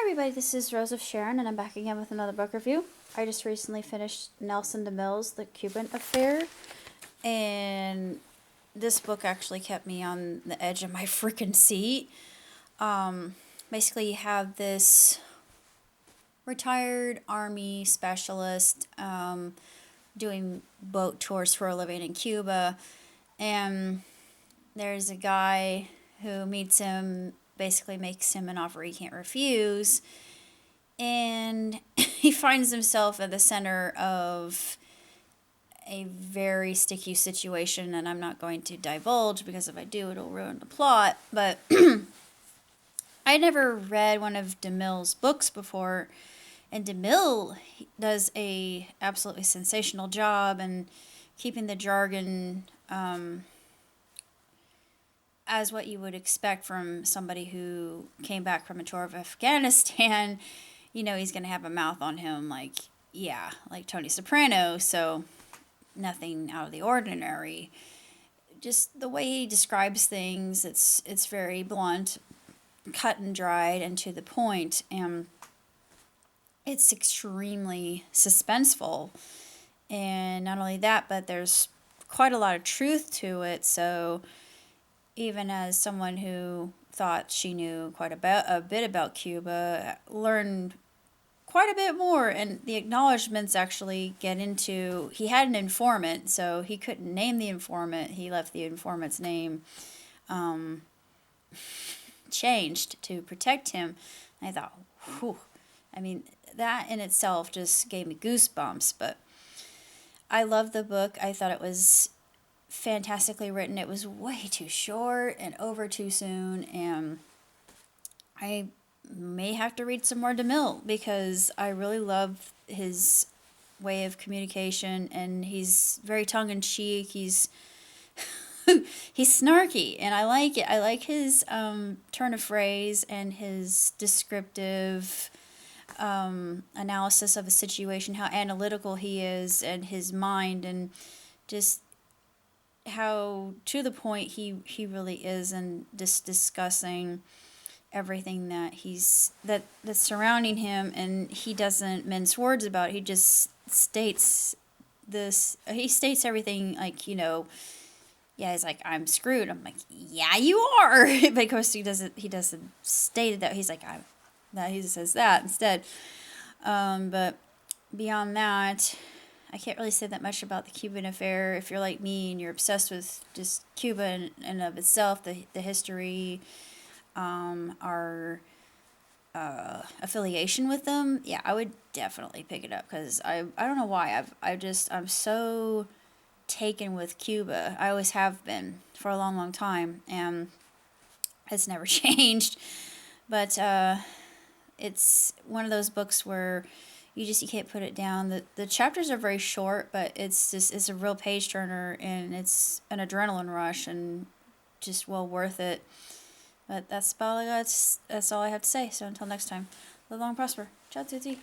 everybody, this is Rose of Sharon, and I'm back again with another book review. I just recently finished Nelson DeMille's The Cuban Affair, and this book actually kept me on the edge of my freaking seat. Basically, you have this retired army specialist doing boat tours for a living in Cuba, and there's a guy who meets him, basically makes him an offer he can't refuse, and he finds himself at the center of a very sticky situation, and I'm not going to divulge because if I do it'll ruin the plot, but I never read one of Demill's books before, and Demill does a absolutely sensational job in keeping the jargon as what you would expect from somebody who came back from a tour of Afghanistan. You know, he's going to have a mouth on him like Tony Soprano, so nothing out of the ordinary. Just the way he describes things, it's very blunt, cut and dried, and to the point, and it's extremely suspenseful. And not only that, but there's quite a lot of truth to it, so even as someone who thought she knew a bit about Cuba, learned quite a bit more, and the acknowledgments actually get into, he had an informant, so he couldn't name the informant. He left the informant's name changed to protect him. And I thought, whew, I mean, that in itself just gave me goosebumps, but I loved the book. I thought it was fantastically written. It was way too short and over too soon, and I may have to read some more Demill because I really love his way of communication, and he's very tongue-in-cheek. He's he's snarky, and I like it. I like his turn of phrase and his descriptive analysis of a situation, how analytical he is, and his mind, and just how to the point he really is, and just discussing everything that's surrounding him, and he doesn't mince words about it. He just states everything, like, you know, yeah, he's like, I'm screwed. I'm like, yeah, you are. But of course he doesn't state it that he's like, he says that instead. But beyond that, I can't really say that much about the Cuban affair. If you're like me and you're obsessed with just Cuba in and of itself, the history, our affiliation with them, yeah, I would definitely pick it up, because I don't know why, I'm so taken with Cuba. I always have been for a long time, and it's never changed. But it's one of those books where you can't put it down. The chapters are very short, but it's a real page turner, and it's an adrenaline rush, and just well worth it. But that's all I have to say. So until next time, live long and prosper. Ciao, tutti.